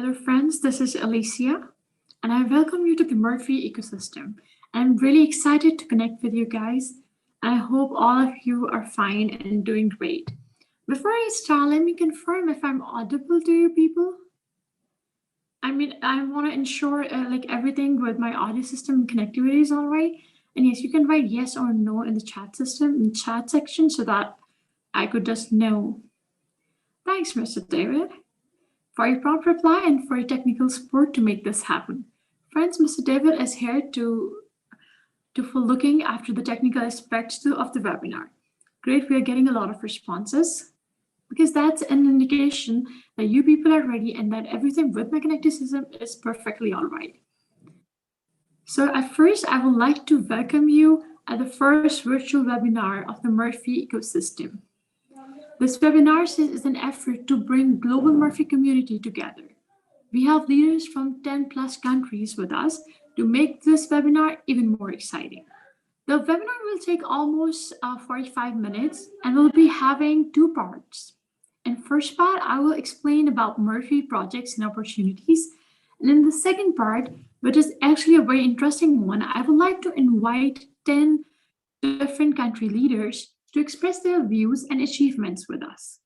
Hello, friends. This is Alicia, and I welcome you to the Murphy ecosystem. I'm really excited to connect with you guys. I hope all of you are fine and doing great. Before I start, let me confirm if I'm audible to you people. I want to ensure like everything with my audio system connectivity is all right. And yes, you can write yes or no in the chat system, in chat section, so that I could just know. Thanks, Mr. David, for your prompt reply and for your technical support to make this happen. Friends, Mr. David is here for looking after the technical aspects of the webinar. Great, we are getting a lot of responses because that's an indication that you people are ready and that everything with my connected system is perfectly all right. So at first, I would like to welcome you at the first virtual webinar of the Murphy ecosystem. This webinar is an effort to bring global Murphy community together. We have leaders from 10 plus countries with us to make this webinar even more exciting. The webinar will take almost 45 minutes and we'll be having two parts. In first part, I will explain about Murphy projects and opportunities. And in the second part, which is actually a very interesting one, I would like to invite 10 different country leaders to express their views and achievements with us.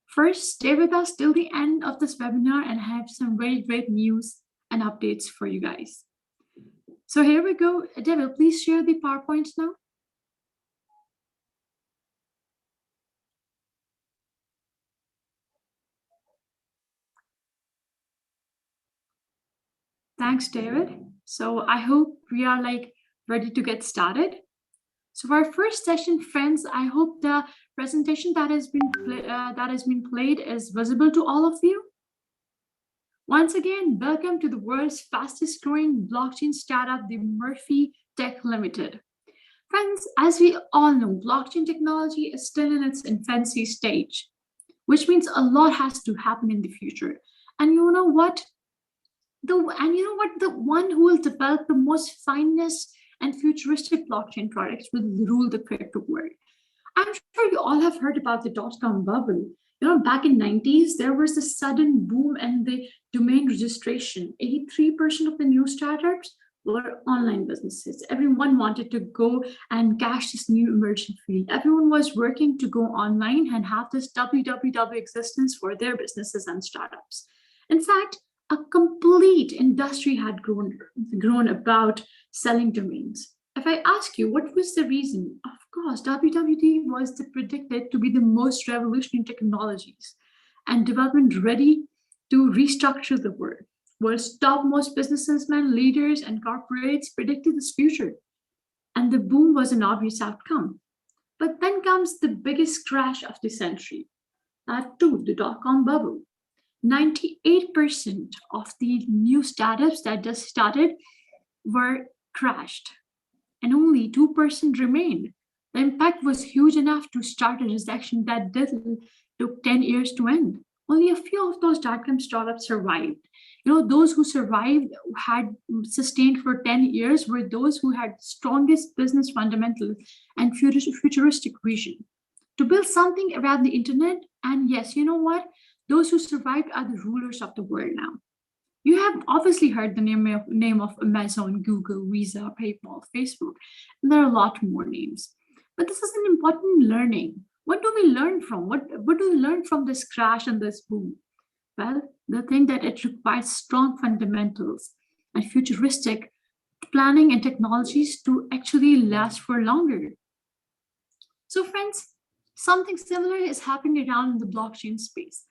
First, stay with us till the end of this webinar and I have some very great news and updates for you guys. So here we go. David, please share the PowerPoint now. Thanks, David. So I hope we are ready to get started. So for our first session, friends, I hope the presentation that has been played is visible to all of you. Once again, welcome to the world's fastest growing blockchain startup, the Murphy Tech Limited. Friends, as we all know, blockchain technology is still in its infancy stage, which means a lot has to happen in the future. And you know what? The one who will develop the most finest and futuristic blockchain products will rule the crypto world. I'm sure you all have heard about the dot-com bubble. You know, back in 90s, there was a sudden boom in the domain registration. 83% of the new startups were online businesses. Everyone wanted to go and cash this new emerging field. Everyone was working to go online and have this www existence for their businesses and startups. In fact, a complete industry had grown about selling domains. If I ask you what was the reason, of course, WWD was predicted to be the most revolutionary technologies and development ready to restructure the world. World's topmost businessmen, leaders, and corporates predicted this future, and the boom was an obvious outcome. But then comes the biggest crash of the century, that too, the dot-com bubble. 98% of the new startups that just started were crashed, and only 2% remained. The impact was huge enough to start a recession that took 10 years to end. Only a few of those dot-com startups survived. You know, those who survived, had sustained for 10 years, were those who had strongest business fundamentals and futuristic vision to build something around the internet. And yes, you know what? Those who survived are the rulers of the world now. You have obviously heard the name of Amazon, Google, Visa, PayPal, Facebook, and there are a lot more names. But this is an important learning. What do we learn from? What do we learn from this crash and this boom? Well, the thing that it requires strong fundamentals and futuristic planning and technologies to actually last for longer. So friends, something similar is happening around in the blockchain space.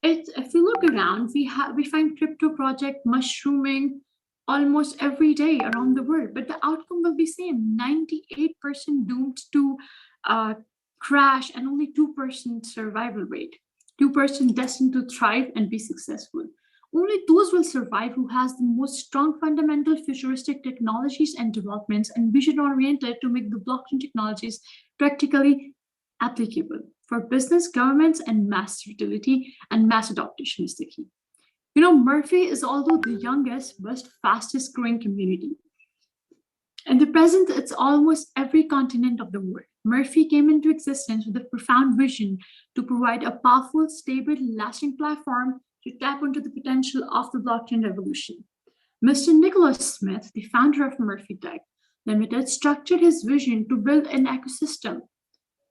If you look around, we find crypto project mushrooming almost every day around the world, but the outcome will be same: 98% doomed to crash and only 2% survival rate. 2% destined to thrive and be successful. Only those will survive who has the most strong fundamental futuristic technologies and developments and vision oriented to make the blockchain technologies practically applicable for business, governments, and mass utility and mass adoption is the key. You know, Murphy is although the youngest but fastest growing community. In the present, it's almost every continent of the world. Murphy came into existence with a profound vision to provide a powerful, stable, lasting platform to tap into the potential of the blockchain revolution. Mr. Nicholas Smith, the founder of Murphy Tech Limited, structured his vision to build an ecosystem,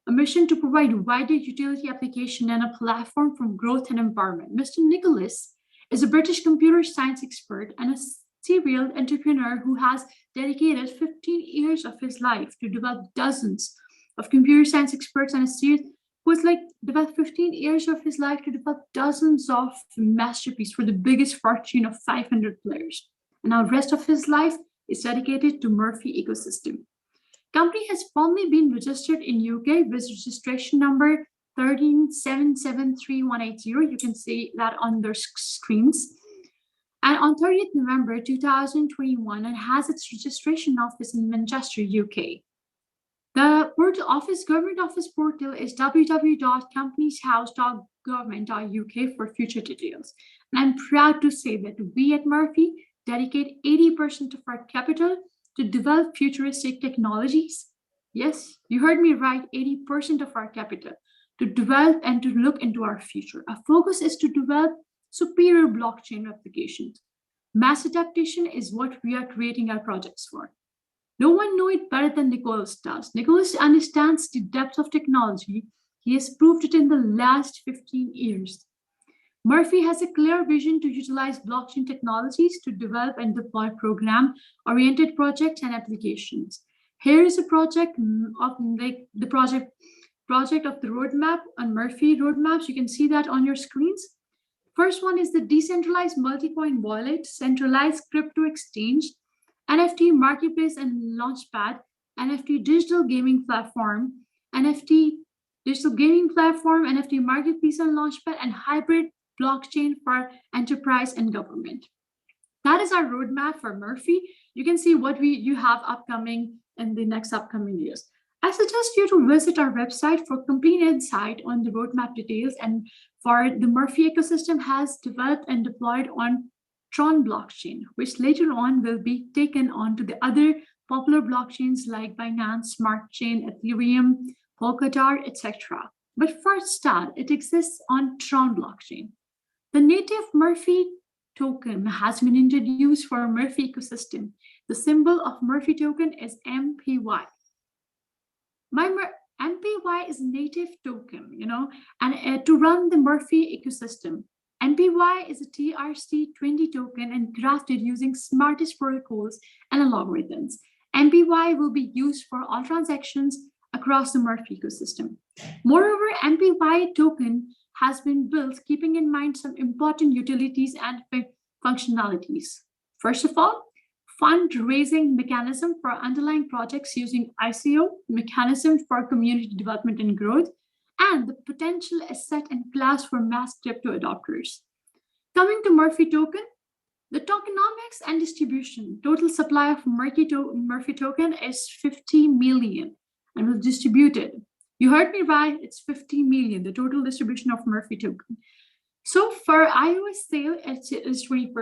a mission to provide wider utility application and a platform for growth and empowerment. Mr. Nicholas is a British computer science expert and a serial entrepreneur who has dedicated 15 years of his life to develop dozens of computer science experts and a series who has developed 15 years of his life to develop dozens of masterpieces for the biggest fortune of 500 players. And now the rest of his life is dedicated to Murphy ecosystem. Company has formally been registered in UK with registration number 1377180. You can see that on their screens. And on 30th November 2021, it has its registration office in Manchester, UK. The government office portal is www.companieshouse.government.uk for future details. And I'm proud to say that we at Murphy dedicate 80% of our capital to develop futuristic technologies. Yes, you heard me right, 80% of our capital to develop and to look into our future. Our focus is to develop superior blockchain applications. Mass adaptation is what we are creating our projects for. No one knows it better than Nicholas does. Nicholas understands the depth of technology. He has proved it in the last 15 years. Murphy has a clear vision to utilize blockchain technologies to develop and deploy program-oriented projects and applications. Here is a project of the project of the roadmap on Murphy roadmaps. You can see that on your screens. First one is the decentralized multi-coin wallet, centralized crypto exchange, NFT marketplace and launchpad, NFT digital gaming platform, NFT digital gaming platform, NFT marketplace and launchpad, and hybrid blockchain for enterprise and government. That is our roadmap for Murphy. You can see what you have upcoming in the next upcoming years. I suggest you to visit our website for complete insight on the roadmap details, and for the Murphy ecosystem has developed and deployed on Tron blockchain, which later on will be taken on to the other popular blockchains like Binance, Smart Chain, Ethereum, Polkadot, etc. But for a start, it exists on Tron blockchain. The native Murphy token has been introduced for Murphy ecosystem. The symbol of Murphy token is MPY. MPY is a native token, and to run the Murphy ecosystem. MPY is a TRC20 token and crafted using smartest protocols and algorithms. MPY will be used for all transactions across the Murphy ecosystem. Moreover, MPY token has been built keeping in mind some important utilities and functionalities. First of all, fundraising mechanism for underlying projects using ICO, mechanism for community development and growth, and the potential asset and class for mass crypto adopters. Coming to Murphy token, the tokenomics and distribution. Total supply of Murphy token is 50 million and was distributed. You heard me right, it's 50 million, the total distribution of Murphy token. So for iOS sale, it is 20%.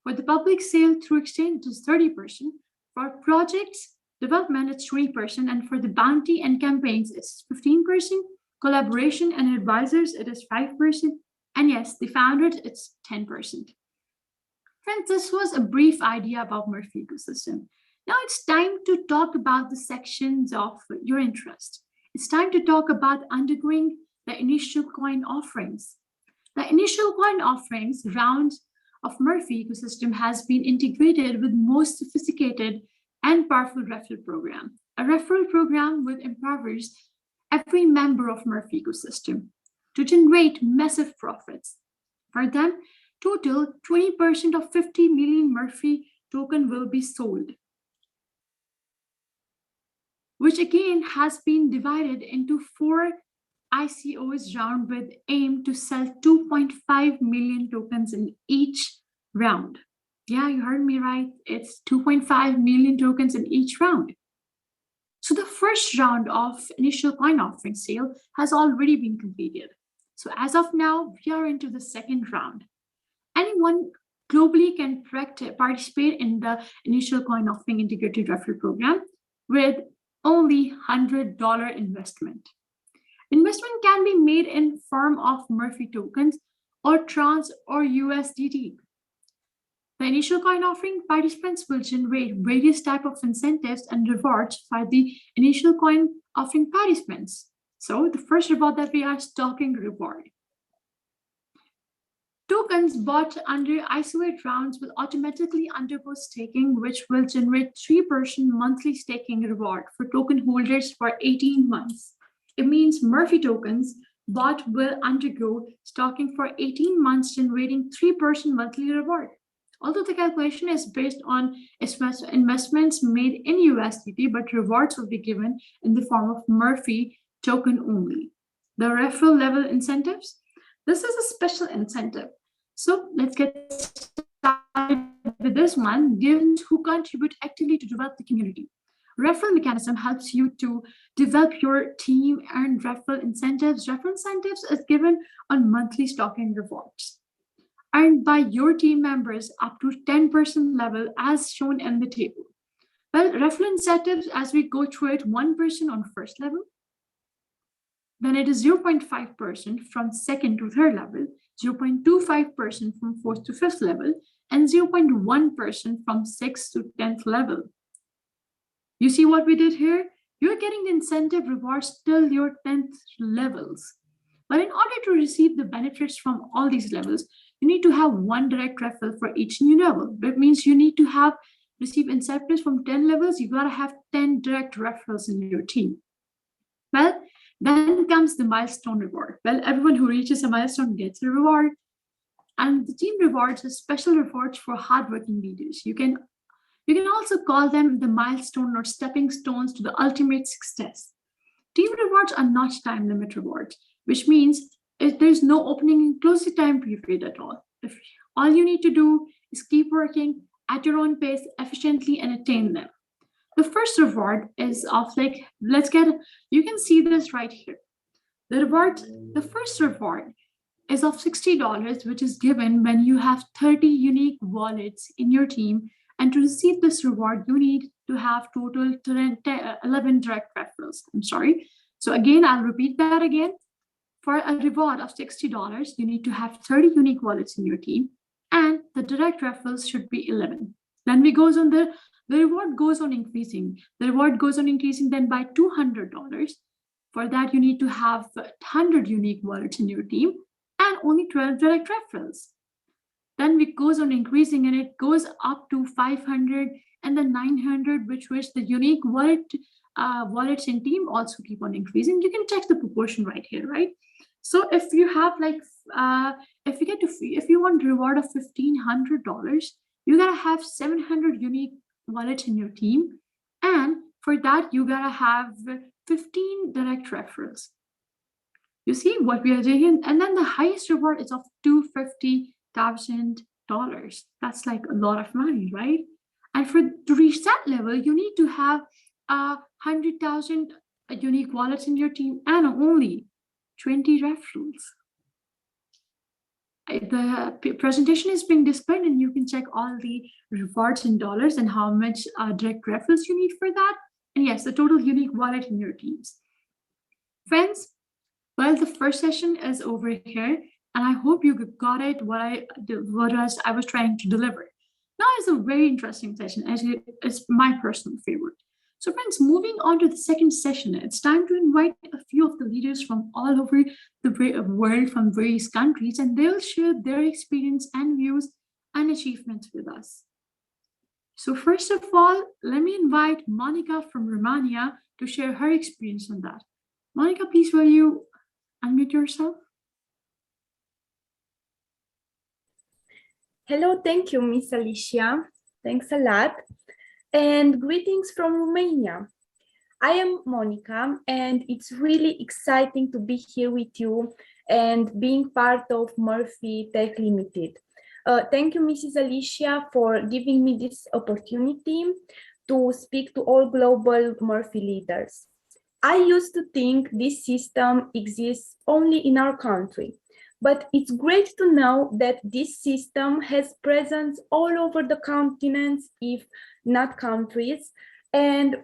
For the public sale through exchange, it is 30%. For projects development, it's 20%. And for the bounty and campaigns, it's 15%. Collaboration and advisors, it is 5%. And yes, the founders, it's 10%. Friends, this was a brief idea about Murphy ecosystem. Now it's time to talk about the sections of your interest. It's time to talk about undergoing the initial coin offerings. The initial coin offerings round of Murphy ecosystem has been integrated with most sophisticated and powerful referral program. A referral program which empowers every member of Murphy ecosystem to generate massive profits. For them, total 20% of 50 million Murphy token will be sold, which again has been divided into 4 ICOs round with aim to sell 2.5 million tokens in each round. Yeah, you heard me right. It's 2.5 million tokens in each round. So the first round of initial coin offering sale has already been completed. So as of now, we are into the second round. Anyone globally can participate in the initial coin offering integrated referral program with only $100 investment. Investment can be made in form of Murphy tokens or trans or USDT. The initial coin offering participants will generate various types of incentives and rewards for the initial coin offering participants. So the first reward that we are staking reward. Tokens bought under isolate rounds will automatically undergo staking, which will generate 3% monthly staking reward for token holders for 18 months. It means Murphy tokens bought will undergo staking for 18 months, generating 3% monthly reward. Although the calculation is based on investments made in USDT, but rewards will be given in the form of Murphy token only. The referral level incentives. This is a special incentive. So let's get started with this one. Given who contribute actively to develop the community. Referral mechanism helps you to develop your team and referral incentives. Referral incentives is given on monthly staking rewards earned by your team members up to 10% level as shown in the table. Well, referral incentives, as we go through it, 1% on first level, then it is 0.5% from second to third level, 0.25% from fourth to fifth level, and 0.1% from sixth to 10th level. You see what we did here? You're getting the incentive rewards till your 10th levels. But in order to receive the benefits from all these levels, you need to have one direct referral for each new level. That means you need to receive incentives from 10 levels. You gotta have 10 direct referrals in your team. Well, then comes the milestone reward. Well, everyone who reaches a milestone gets a reward. And the team rewards are special rewards for hardworking leaders. You can also call them the milestone or stepping stones to the ultimate success. Team rewards are not time limit rewards, which means there's no opening and closing time period at all. All you need to do is keep working at your own pace efficiently and attain them. The first reward is of you can see this right here. The first reward is of $60, which is given when you have 30 unique wallets in your team. And to receive this reward, you need to have total 11 direct referrals. I'm sorry. So again, I'll repeat that again. For a reward of $60, you need to have 30 unique wallets in your team, and the direct referrals should be 11. Then the reward goes on increasing. The reward goes on increasing then by $200. For that, you need to have 100 unique wallets in your team and only 12 direct referrals. Then it goes on increasing and it goes up to 500 and then 900, which the unique wallets in team also keep on increasing. You can check the proportion right here, right? So if you have if you want a reward of $1,500, you gotta have 700 unique wallets in your team, and for that you gotta have 15 direct referrals. You see what we are doing, and then the highest reward is of $250,000. That's like a lot of money, right? And to reach that level, you need to have 100,000 unique wallets in your team and only 20 referrals. The presentation is being displayed, and you can check all the rewards in dollars and how much direct referrals you need for that. And yes, the total unique wallet in your teams. Friends, well, the first session is over here, and I hope you got it what I was trying to deliver. Now is a very interesting session, as it's my personal favorite. So friends, moving on to the second session, it's time to invite a few of the leaders from all over the world, from various countries, and they'll share their experience and views and achievements with us. So first of all, let me invite Monica from Romania to share her experience on that. Monica, please, will you unmute yourself? Hello, thank you, Miss Alicia. Thanks a lot. And greetings from Romania. I am Monica, and it's really exciting to be here with you and being part of Murphy Tech Limited. Thank you, Mrs. Alicia, for giving me this opportunity to speak to all global Murphy leaders. I used to think this system exists only in our country, but it's great to know that this system has presence all over the continents, if not countries, and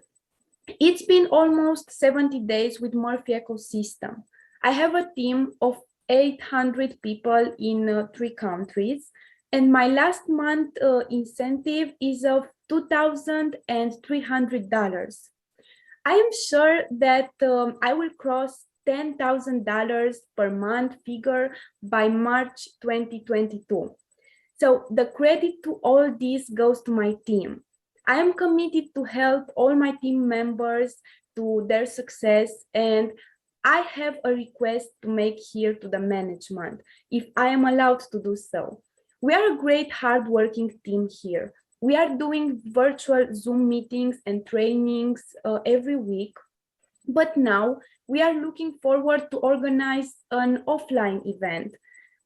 it's been almost 70 days with Murphy ecosystem. I have a team of 800 people in 3 countries. And my last month incentive is of $2,300. I am sure that I will cross $10,000 per month figure by March 2022. So the credit to all this goes to my team. I am committed to help all my team members to their success, and I have a request to make here to the management, if I am allowed to do so. We are a great hardworking team here. We are doing virtual Zoom meetings and trainings every week, but now we are looking forward to organize an offline event.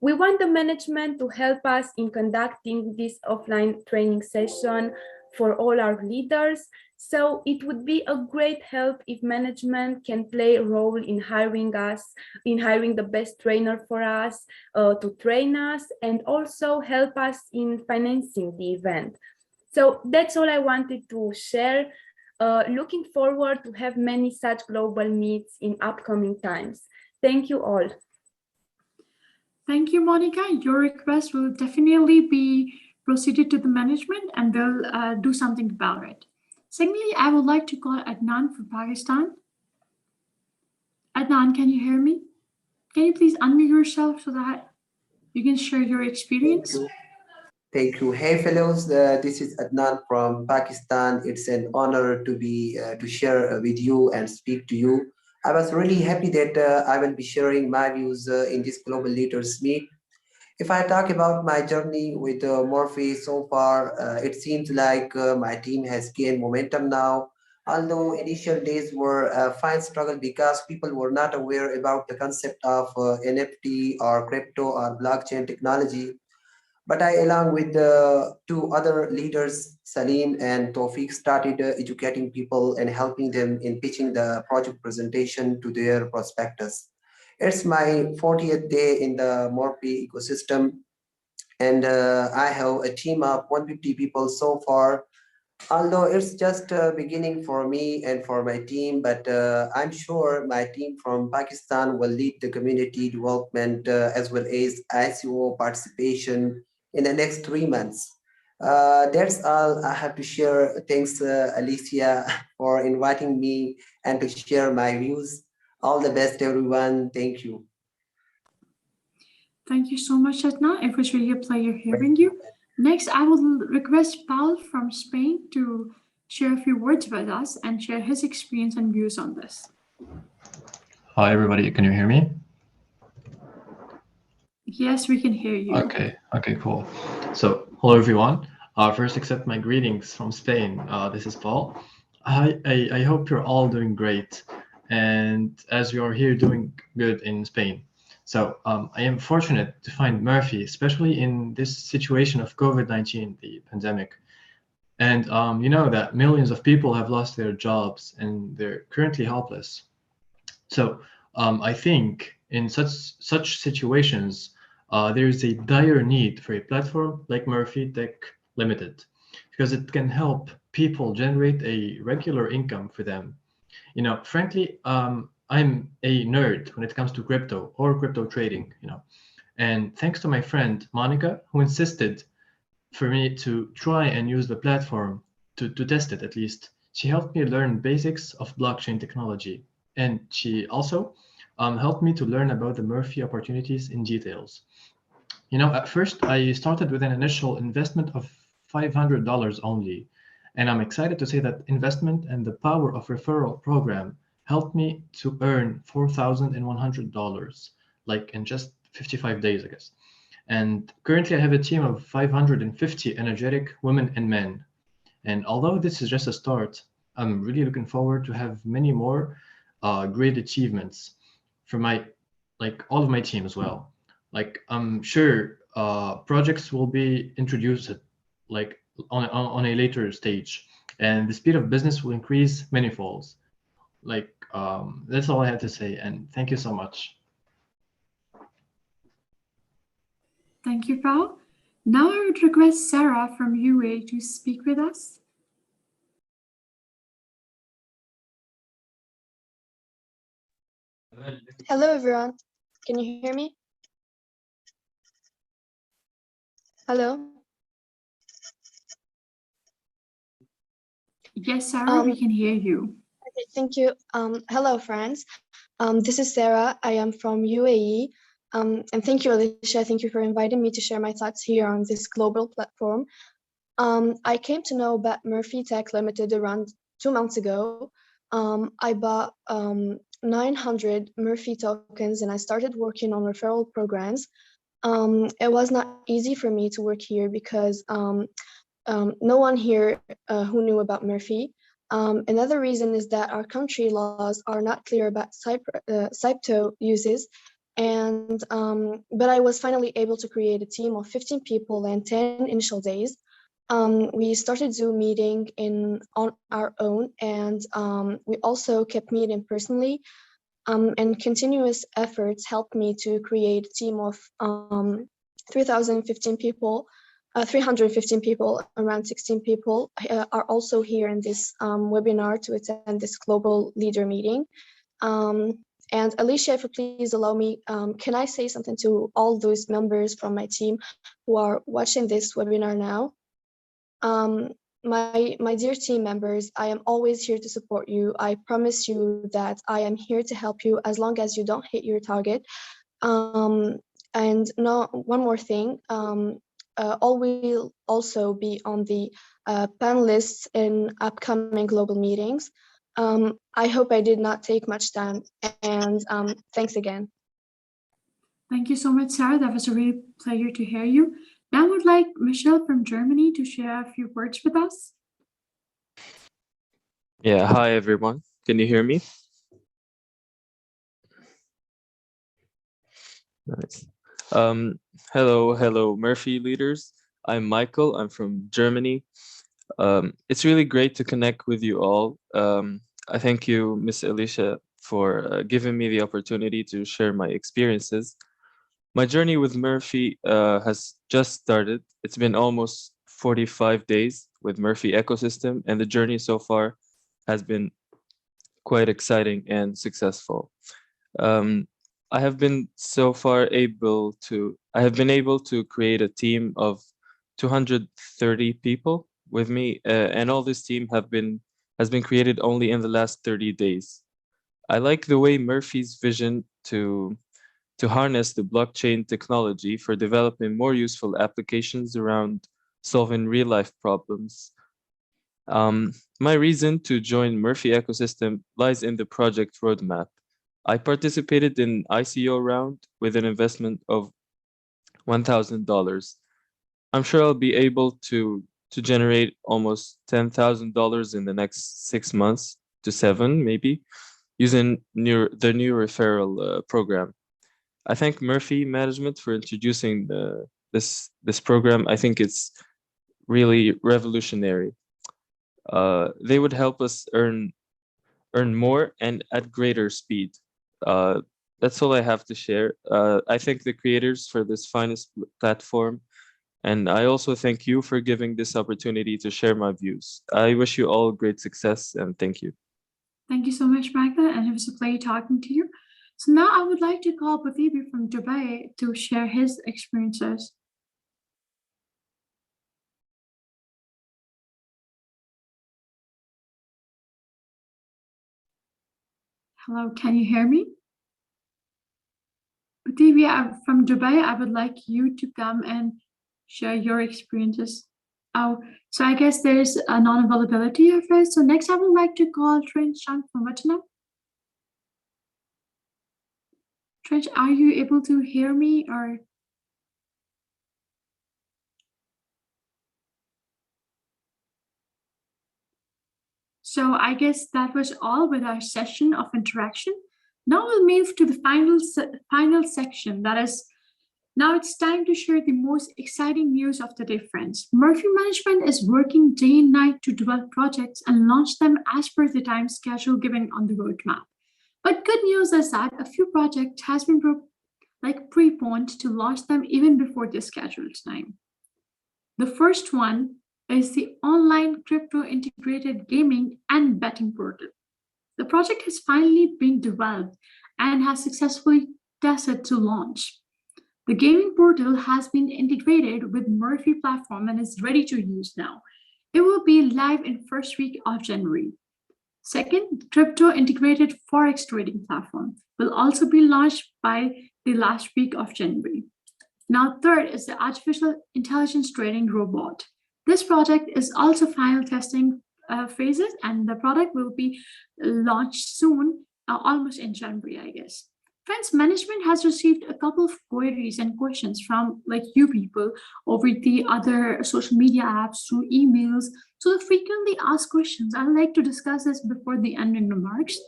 We want the management to help us in conducting this offline training session for all our leaders. So it would be a great help if management can play a role in hiring us, in hiring the best trainer for us, to train us, and also help us in financing the event. So that's all I wanted to share. Looking forward to have many such global meets in upcoming times. Thank you all. Thank you, Monica. Your request will definitely be proceeded to the management and they'll do something about it. Secondly, I would like to call Adnan from Pakistan. Adnan, can you hear me? Can you please unmute yourself so that you can share your experience? Thank you. Hey, fellows. This is Adnan from Pakistan. It's an honor to be to share with you and speak to you. I was really happy that I will be sharing my views in this Global Leaders Meet. If I talk about my journey with Morphe so far, it seems like my team has gained momentum now. Although initial days were a fine struggle because people were not aware about the concept of NFT or crypto or blockchain technology. But I, along with the two other leaders, Salim and Tawfiq, started educating people and helping them in pitching the project presentation to their prospectus. It's my 40th day in the Morphe ecosystem, and I have a team of 150 people so far. Although it's just beginning for me and for my team, but I'm sure my team from Pakistan will lead the community development as well as ICO participation in the next 3 months. That's all I have to share. Thanks, Alicia, for inviting me and to share my views. All the best, everyone. Thank you. Thank you so much, Adnan. It was really a pleasure hearing you. Next, I will request Paul from Spain to share a few words with us and share his experience and views on this. Hi, everybody. Can you hear me? Yes, we can hear you. Okay, cool. So, hello, everyone. First, accept my greetings from Spain. This is Paul. I hope you're all doing great. And as you are here doing good in Spain. So I am fortunate to find Murphy, especially in this situation of COVID-19, the pandemic. And you know that millions of people have lost their jobs and they're currently helpless. So I think in such situations, there is a dire need for a platform like Murphy Tech Limited, because it can help people generate a regular income for them. You know, frankly, I'm a nerd when it comes to crypto or crypto trading, you know, and thanks to my friend Monica, who insisted for me to try and use the platform to test it at least. She helped me learn basics of blockchain technology, and she also helped me to learn about the Murphy opportunities in details. You know, at first I started with an initial investment of $500 only, and I'm excited to say that investment and the power of referral program helped me to earn $4,100, like in just 55 days, I guess. And currently I have a team of 550 energetic women and men. And although this is just a start, I'm really looking forward to have many more great achievements for all of my team as well. Like I'm sure projects will be introduced like on a later stage, and the speed of business will increase many folds. Like that's all I had to say, and thank you so much. Thank you, Paul. Now I would request Sarah from UA to speak with us. Hello, everyone. Can you hear me? Hello. Yes, Sarah, we can hear you. Okay, thank you. Hello, friends. This is Sarah. I am from UAE. And thank you, Alicia. Thank you for inviting me to share my thoughts here on this global platform. I came to know about Murphy Tech Limited around 2 months ago. I bought 900 Murphy tokens and I started working on referral programs. It was not easy for me to work here because no one here who knew about Murphy. Another reason is that our country laws are not clear about Cypto uses, and but I was finally able to create a team of 15 people and 10 initial days. We started Zoom meeting on our own, and we also kept meeting personally. And continuous efforts helped me to create a team of 3,015 people. 315 people, around 16 people are also here in this webinar to attend this global leader meeting. And Alicia, if you please allow me, can I say something to all those members from my team who are watching this webinar now? My dear team members, I am always here to support you. I promise you that I am here to help you as long as you don't hit your target. And no, one more thing. All will also be on the panelists in upcoming global meetings. I hope I did not take much time, and thanks again. Thank you so much, Sarah. That was a real pleasure to hear you. Now I would like Michelle from Germany to share a few words with us. Yeah, hi everyone. Can you hear me? Nice. Hello, Murphy leaders. I'm Michael. I'm from Germany. It's really great to connect with you all. I thank you, Miss Alicia, for giving me the opportunity to share my experiences. My journey with Murphy has just started. It's been almost 45 days with Murphy ecosystem, and the journey so far has been quite exciting and successful. I have been able to create a team of 230 people with me, and all this team has been created only in the last 30 days. I like the way Murphy's vision to harness the blockchain technology for developing more useful applications around solving real-life problems. My reason to join Murphy ecosystem lies in the project roadmap. I participated in ICO round with an investment of $1,000. I'm sure I'll be able to generate almost $10,000 in the next 6 months to 7 maybe, using the new referral program. I thank Murphy management for introducing this program. I think it's really revolutionary. They would help us earn more and at greater speed. That's all I have to share. I thank the creators for this finest platform, and I also thank you for giving this opportunity to share my views. I wish you all great success and thank you. Thank you so much, Michael, and it was a pleasure talking to you. So now I would like to call Badibi from Dubai to share his experiences. Hello, can you hear me? Badibi, from Dubai, I would like you to come and share your experiences. Oh, so I guess there's a non-availability of it. So next I would like to call Trench Chan from Vietnam. Trench, are you able to hear me or? So I guess that was all with our session of interaction. Now we'll move to the final section. That is, now it's time to share the most exciting news of the day, friends. Murphy Management is working day and night to develop projects and launch them as per the time schedule given on the roadmap. But good news is that a few projects has been preponed to launch them even before the scheduled time. The first one is the online crypto integrated gaming and betting portal. The project has finally been developed and has successfully tested to launch. The gaming portal has been integrated with Murphy platform and is ready to use now. It will be live in first week of January. Second, crypto integrated forex trading platform will also be launched by the last week of January. Now, third is the artificial intelligence trading robot. This project is also final testing phases, and the product will be launched soon, almost in January, I guess. Friends, management has received a couple of queries and questions from like you people over the other social media apps through emails. So the frequently asked questions, I'd like to discuss this before the ending remarks.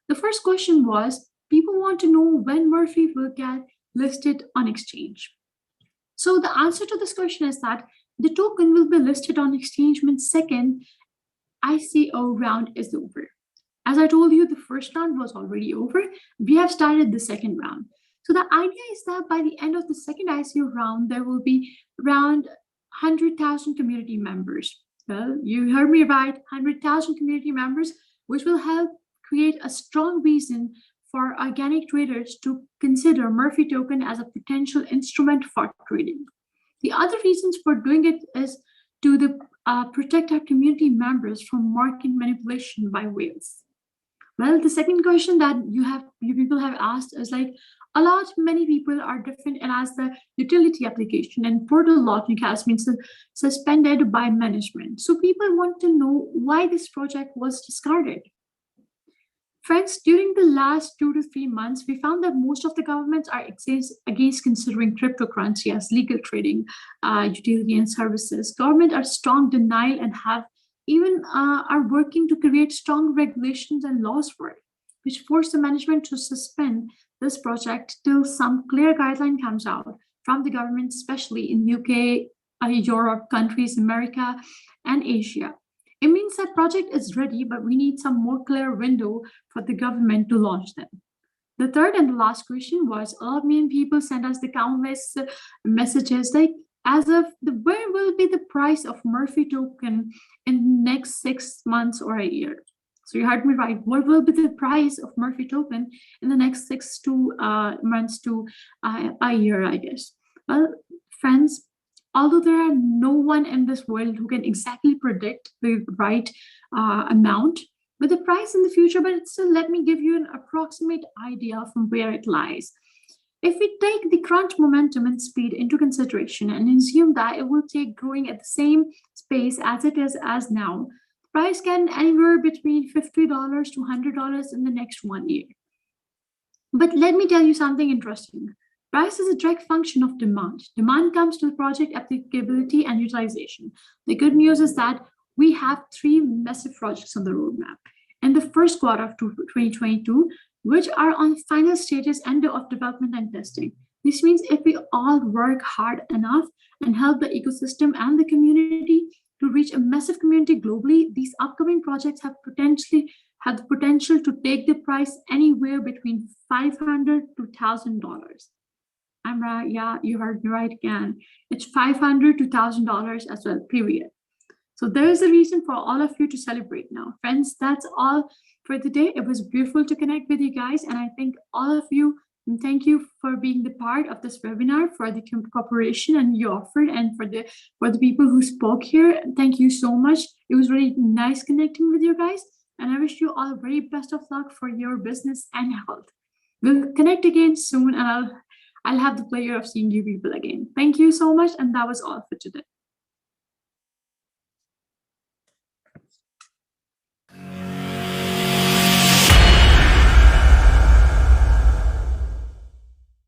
The first question was, people want to know when Murphy will get listed on exchange. So the answer to this question is that the token will be listed on exchange when second ICO round is over. As I told you, the first round was already over. We have started the second round. So the idea is that by the end of the second ICO round, there will be around 100,000 community members. Well, you heard me right, 100,000 community members, which will help create a strong reason for organic traders to consider Murphy token as a potential instrument for trading. The other reasons for doing it is to protect our community members from market manipulation by whales. Well, the second question that you people have asked is like many people are different and as the utility application and portal logic has been suspended by management. So people want to know why this project was discarded. Friends, during the last 2 to 3 months, we found that most of the governments are against considering cryptocurrency as legal trading, utility and services. Government are strong denial and have even are working to create strong regulations and laws for it, which force the management to suspend this project till some clear guideline comes out from the government, especially in UK, Europe, countries, America, and Asia. It means that project is ready, but we need some more clear window for the government to launch them. The third and the last question was, a lot of million people sent us the countless messages like, where will be the price of Murphy token in the next 6 months or a year? So you heard me right. What will be the price of Murphy token in the next 6 months to a year, I guess? Well, friends, although there are no one in this world who can exactly predict the right amount with the price in the future, but still let me give you an approximate idea from where it lies. If we take the current momentum and speed into consideration and assume that it will take growing at the same pace as it is as now, the price can anywhere between $50 to $100 in the next 1 year. But let me tell you something interesting. Price is a direct function of demand. Demand comes to the project applicability and utilization. The good news is that we have 3 massive projects on the roadmap. In the first quarter of 2022, which are on final stages and of development and testing. This means if we all work hard enough and help the ecosystem and the community to reach a massive community globally, these upcoming projects have the potential to take the price anywhere between $500 to $1,000. I'm right, yeah, you heard me right again. It's $500 to $1,000 as well, period. So there is a reason for all of you to celebrate now. Friends, that's all for the day. It was beautiful to connect with you guys. And I thank all of you. And thank you for being the part of this webinar, for the cooperation and you offered, and for the people who spoke here. Thank you so much. It was really nice connecting with you guys. And I wish you all very best of luck for your business and health. We'll connect again soon, and I'll have the pleasure of seeing you people again. Thank you so much. And that was all for today.